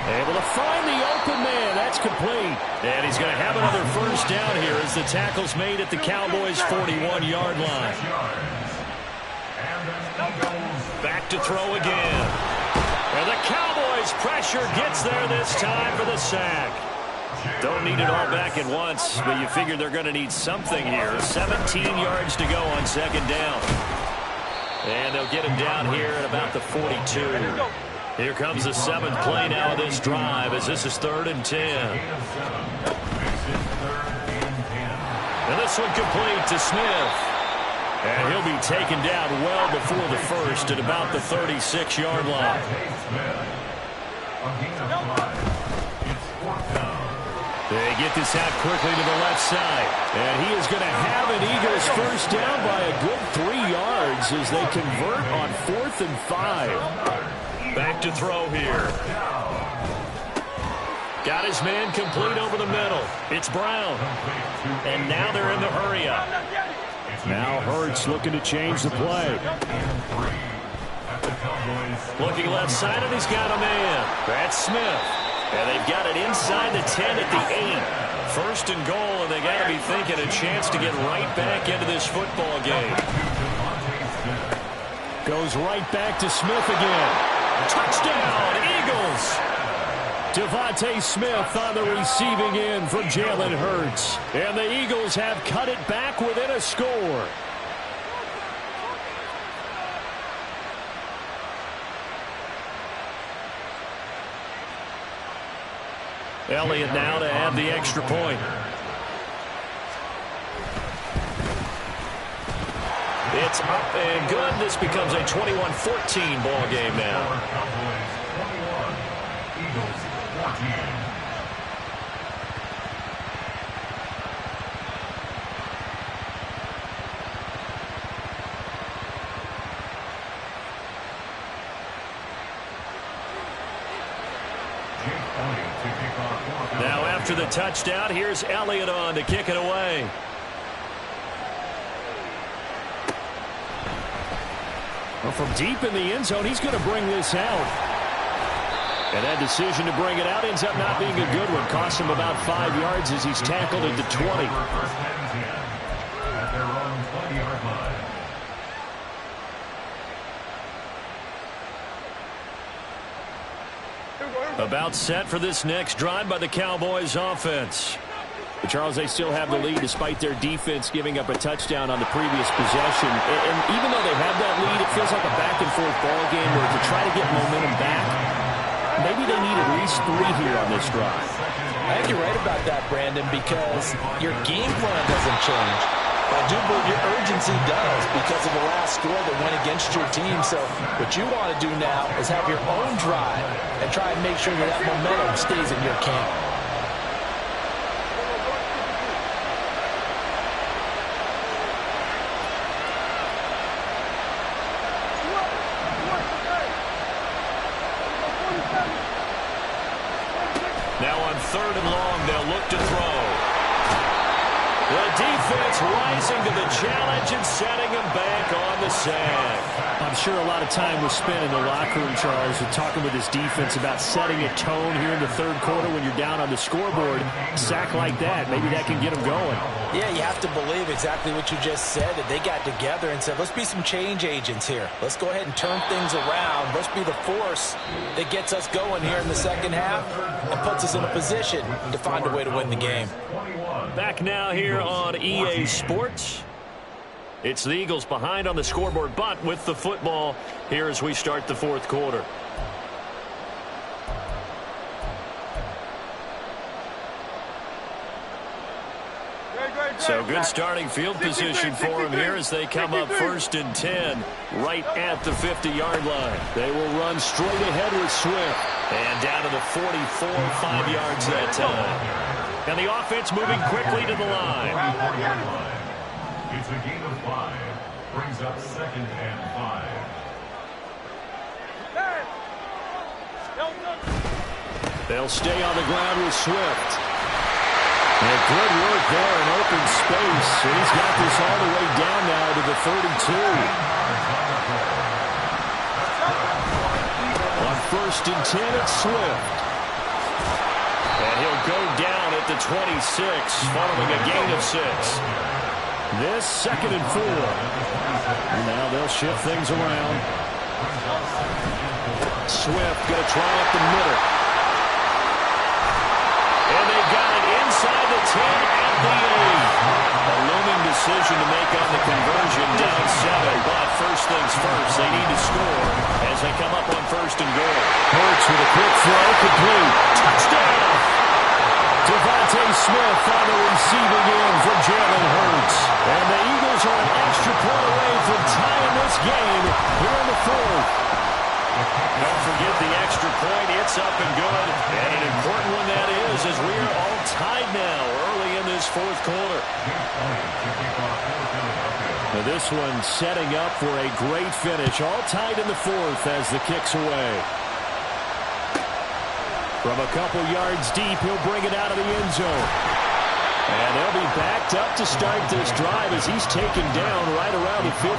Able to find the open man. That's complete. And he's going to have another first down here as the tackle's made at the Cowboys' 41-yard line. Back to throw again. And the Cowboys' pressure gets there this time for the sack. Don't need it all back at once, but you figure they're going to need something here. 17 yards to go on 2nd down. And they'll get him down here at about the 42. Here comes the 7th play now of this drive as this is 3rd and 10. And this one complete to Smith. And he'll be taken down well before the first at about the 36-yard line. They get this out quickly to the left side. And he is going to have an Eagles first down by a good 3 yards as they convert on 4th and 5. Back to throw here. Got his man complete over the middle. It's Brown. And now they're in the hurry up. Now Hurts looking to change the play. Looking left side, and he's got a man. That's Smith. And they've got it inside the 10 at the 8. First and goal, and they got to be thinking a chance to get right back into this football game. Goes right back to Smith again. Touchdown, Eagles! Devontae Smith on the receiving end from Jalen Hurts. And the Eagles have cut it back within a score. Elliott now to add the extra point. It's up and good. This becomes a 21-14 ball game now. Eagles 14. Now after the touchdown, here's Elliott on to kick it away. Well, from deep in the end zone, he's going to bring this out. And that decision to bring it out ends up not being a good one. Costs him about 5 yards as he's tackled at the 20. At their own 20-yard line. About set for this next drive by the Cowboys offense. But Charles, they still have the lead despite their defense giving up a touchdown on the previous possession. And even though they have that lead, it feels like a back-and-forth ball game where to try to get momentum back, maybe they need at least 3 here on this drive. I think you're right about that, Brandon, because your game plan doesn't change. I do believe your urgency does because of the last score that went against your team. So what you want to do now is have your own drive and try and make sure that that momentum stays in your camp. Now on 3rd and long, they'll look to throw. The defense rising to the challenge and setting him back on the sack. I'm sure a lot of time was spent in the locker room, Charles, with talking with his defense about setting a tone here in the 3rd quarter when you're down on the scoreboard. A sack like that, maybe that can get him going. Yeah, you have to believe exactly what you just said, that they got together and said, let's be some change agents here. Let's go ahead and turn things around. Let's be the force that gets us going here in the second half and puts us in a position to find a way to win the game. Back now here on EA Sports. It's the Eagles behind on the scoreboard, but with the football here as we start the 4th quarter. So good starting field position for them here as they come up 1st and 10 right at the 50-yard line. They will run straight ahead with Swift. And down to the 44, 5 yards that time. And the offense moving quickly to the line. It's a gain of 5. Brings up 2nd and 5. They'll stay on the ground with Swift. And good work there in open space. And he's got this all the way down now to the 32. On 1st and 10, it's Swift. And he'll go down at the 26, following a gain of 6. This 2nd and 4. And now they'll shift things around. Swift going to try up the middle. And they got it inside the 10 at the 8. A looming decision to make on the conversion, down 7. But first things first, they need to score as they come up on 1st and goal. Hurts with a quick throw, complete. Touchdown! Devontae Smith on the receiving end from Jalen Hurts. And the Eagles are an extra point away from tying this game here in the 4th. Don't forget the extra point. It's up and good. And an important one that is, as we are all tied now early in this 4th quarter. Now this one setting up for a great finish. All tied in the 4th as the kick's away. From a couple yards deep, he'll bring it out of the end zone. And they'll be backed up to start this drive as he's taken down right around the 15.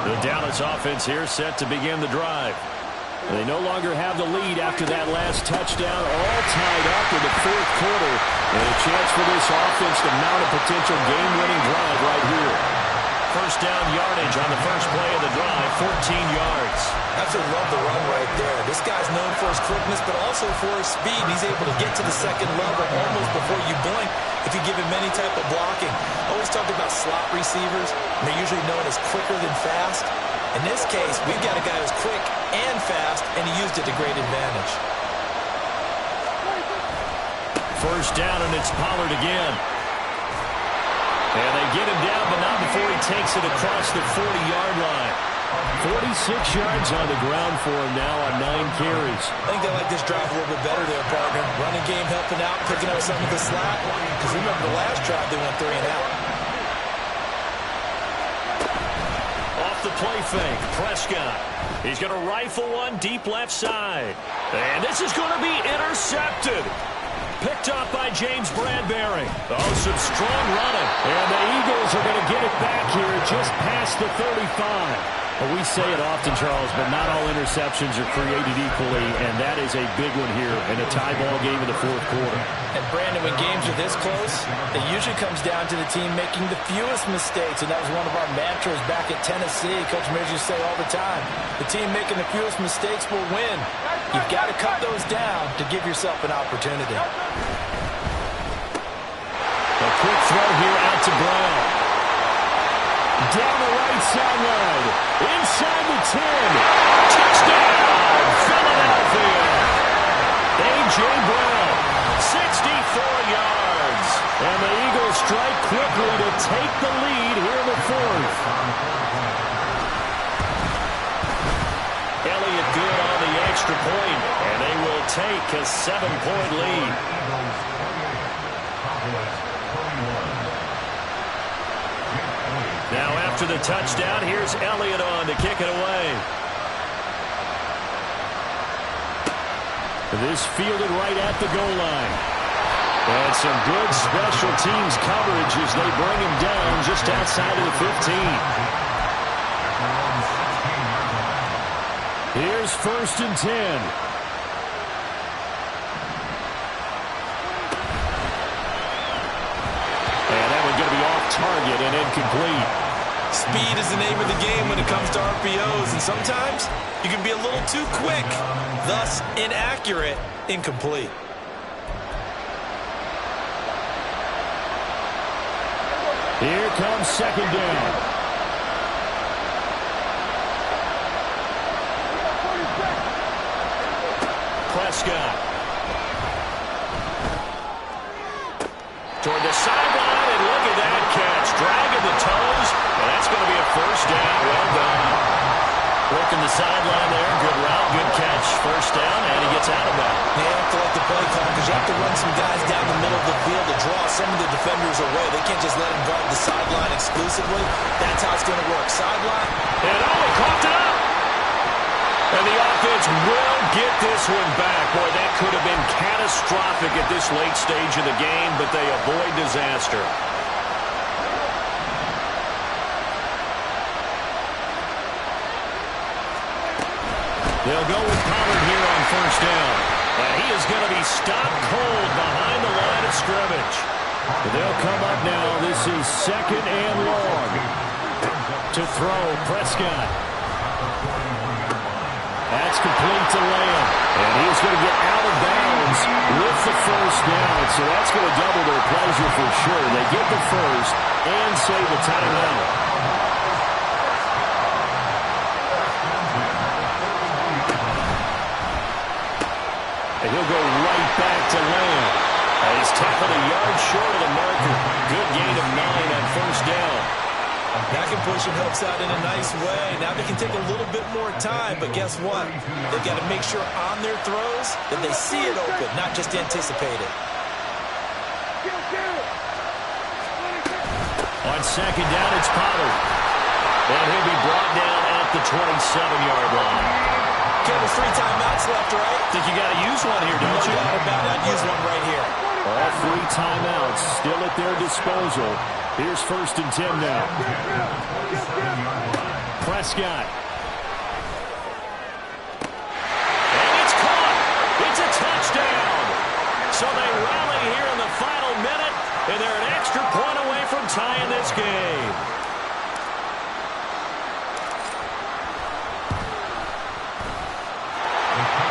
The Dallas offense here set to begin the drive. They no longer have the lead after that last touchdown, all tied up in the fourth quarter, and a chance for this offense to mount a potential game-winning drive right here. First down yardage on the first play of the drive, 14 yards. Absolutely love the run right there. This guy's known for his quickness, but also for his speed. He's able to get to the second level almost before you blink if you give him any type of blocking. Always talk about slot receivers, and they're usually known as quicker than fast. In this case, we've got a guy who's quick and fast, and he used it to great advantage. First down, and it's Pollard again. And they get him down, but not before he takes it across the 40-yard line. 46 yards on the ground for him now on 9 carries. I think they like this drive a little bit better there, partner. Running game helping out, picking up some of the slack. Because remember the last drive, they went 3 and out. Off the play fake, Prescott. He's going to rifle one deep left side. And this is going to be intercepted. Picked up by James Bradbury. Oh, some strong running. And the Eagles are going to get it back here just past the 35. Well, we say it often, Charles, but not all interceptions are created equally, and that is a big one here in a tie ball game in the fourth quarter. And, Brandon, when games are this close, it usually comes down to the team making the fewest mistakes, and that was one of our mantras back at Tennessee. Coach Mears used to say all the time, the team making the fewest mistakes will win. You've got to cut those down to give yourself an opportunity. A quick throw here out to Brown. Down the right sideline, inside the 10. Touchdown, Philadelphia. A.J. Brown, 64 yards. And the Eagles strike quickly to take the lead here in the fourth. Elliott good on the extra point, and they will take a 7-point lead. Now after the touchdown, here's Elliott on to kick it away. This fielded right at the goal line. And some good special teams coverage as they bring him down just outside of the 15. Here's 1st and 10. And that one's going to be off target and incomplete. Speed is the name of the game when it comes to RPOs, and sometimes you can be a little too quick, thus inaccurate, incomplete. Here comes 2nd down. Prescott. Toward the sideline, and look at that catch. Dragging the toes, and that's going to be a 1st down. Well done. Working the sideline there. Good route, good catch. 1st down, and he gets out of that. You have to like the play call because you have to run some guys down the middle of the field to draw some of the defenders away. They can't just let them guard the sideline exclusively. That's how it's going to work. Sideline. And they coughed it up. And the offense will get this one back. Boy, that could have been catastrophic at this late stage of the game, but they avoid disaster. They'll go with Pollard here on 1st down. And he is going to be stopped cold behind the line of scrimmage. They'll come up now. This is 2nd and long. To throw, Prescott. That's complete to Lamb. And he's going to get out of bounds with the 1st down. So that's going to double their pleasure for sure. They get the 1st and save a timeout. And he'll go right back to Lamb. He's tackled a yard short of the marker. Good gain of 9 on 1st down. That completion helps out in a nice way. Now they can take a little bit more time, but guess what? They've got to make sure on their throws that they see it open, not just anticipate it. On 2nd down, it's Pollard. And he'll be brought down at the 27-yard line. Okay, there's 3 timeouts left, right? Think you got to use one here, don't you? No doubt about it. I'd use one right here. All 3 timeouts still at their disposal. Here's 1st and 10 now. Prescott. extra point away from tying this game.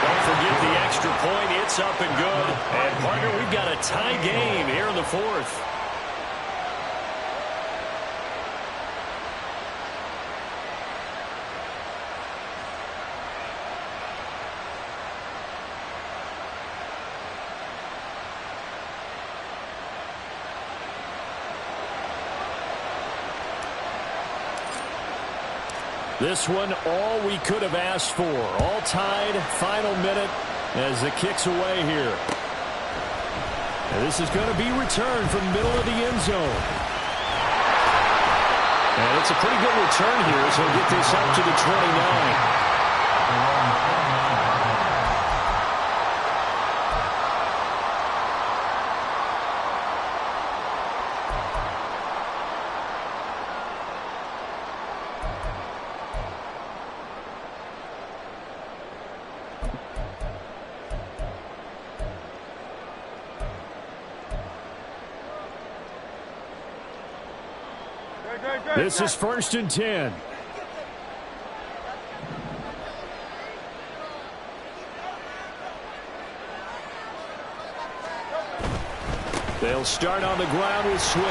Don't forget the extra point. It's up and good. And, partner, we've got a tie game here in the fourth. This one, all we could have asked for. All tied, final minute as it kicks away here. And this is going to be returned from the middle of the end zone. And it's a pretty good return here, so we'll get this up to the 29. This is 1st and 10. They'll start on the ground with Swift.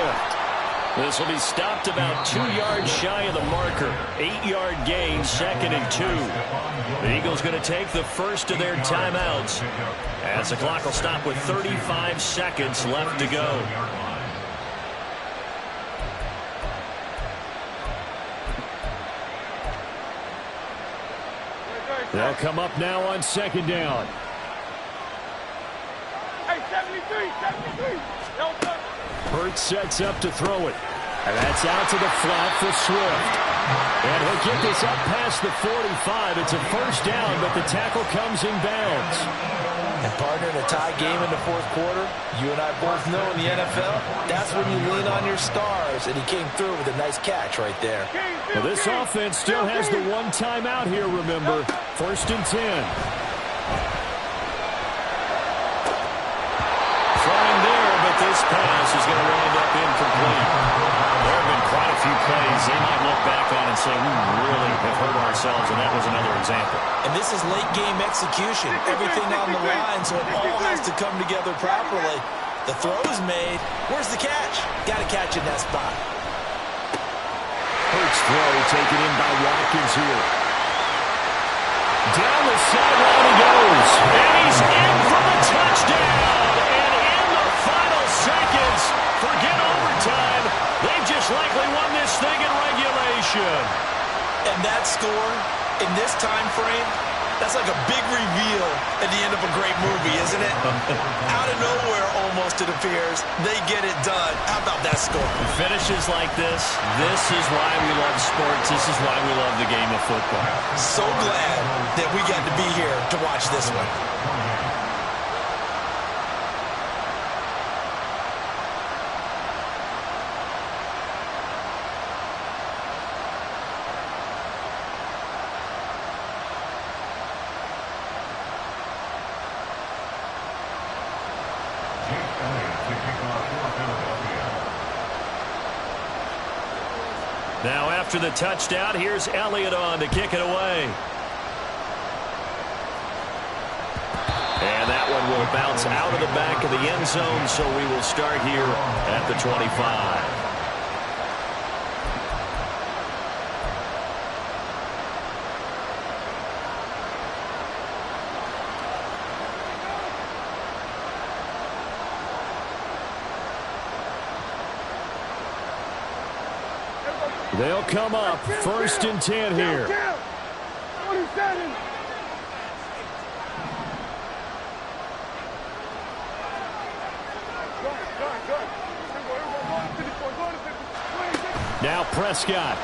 This will be stopped about 2 yards shy of the marker. 8-yard gain, 2nd and 2. The Eagles going to take the first of their timeouts as the clock will stop with 35 seconds left to go. They'll come up now on 2nd down. Hey, 73. Hurts sets up to throw it. And that's out to the flat for Swift. And he'll get this up past the 45. It's a first down, but the tackle comes in bounds. And, partner, in a tie game in the fourth quarter, you and I both know in the NFL, that's when you lean on your stars. And he came through with a nice catch right there. Well, this offense still has the one timeout here, remember. 1st and 10. Trying there, but this pass is going to wind up incomplete. There have been quite a few plays they might look back on and say, we really have hurt ourselves, and that was another example. And this is late-game execution. Everything on the line, so it all has to come together properly. The throw is made. Where's the catch? Got to catch in that spot. Hurts throw taken in by Watkins here. Down the sideline he goes. And he's in for the touchdown. And in the final seconds, forget overtime. They just likely won this thing in regulation. And that score in this time frame, that's like a big reveal at the end of a great movie, isn't it? Out of nowhere, almost, it appears. They get it done. How about that score? Finishes like this is why we love sports. This is why we love the game of football. So glad that we got to be here to watch this one. Now after the touchdown, here's Elliott on to kick it away. And that one will bounce out of the back of the end zone, so we will start here at the 25. They'll come up 1st and 10 here. 27. Now Prescott.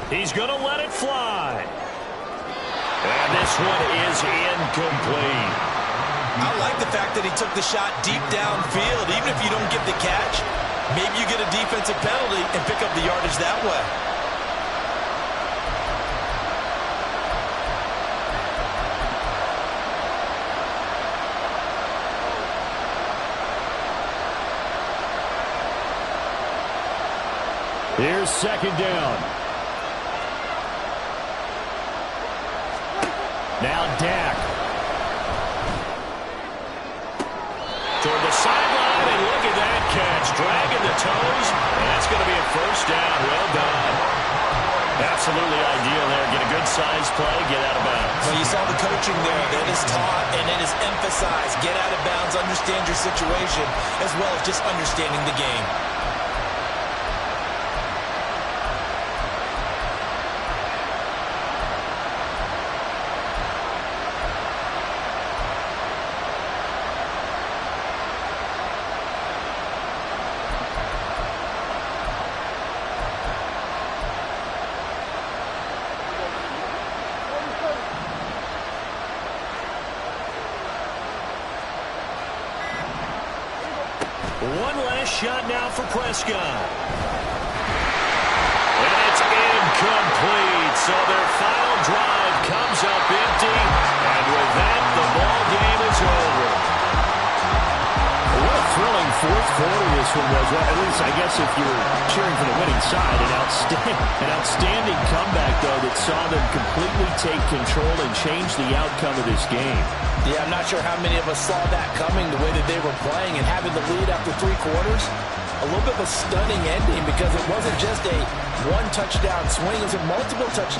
He's going to let it fly. And this one is incomplete. I like the fact that he took the shot deep downfield. Even if you don't get the catch, maybe you get a defensive penalty and pick up the yardage that way. Here's second down. Now Dak. Toward the sideline, and look at that catch. Dragging the toes, and that's going to be a first down. Well done. Absolutely ideal there. Get a good size play, get out of bounds. Well, you saw the coaching there. That is taught and it is emphasized. Get out of bounds, understand your situation, as well as just understanding the game. One last shot now for Prescott. And it's incomplete. So their final drive comes up empty. And with that, the ball game is over. What a thrilling fourth quarter this one was. Well, at least, I guess, if you were cheering for the winning side, an outstanding comeback, though, that saw them completely take control and change the outcome of this game. Yeah, I'm not sure how many of us saw that coming, the way that they were playing and having the lead after 3 quarters. A little bit of a stunning ending because it wasn't just a one-touchdown swing. It was a multiple touchdown.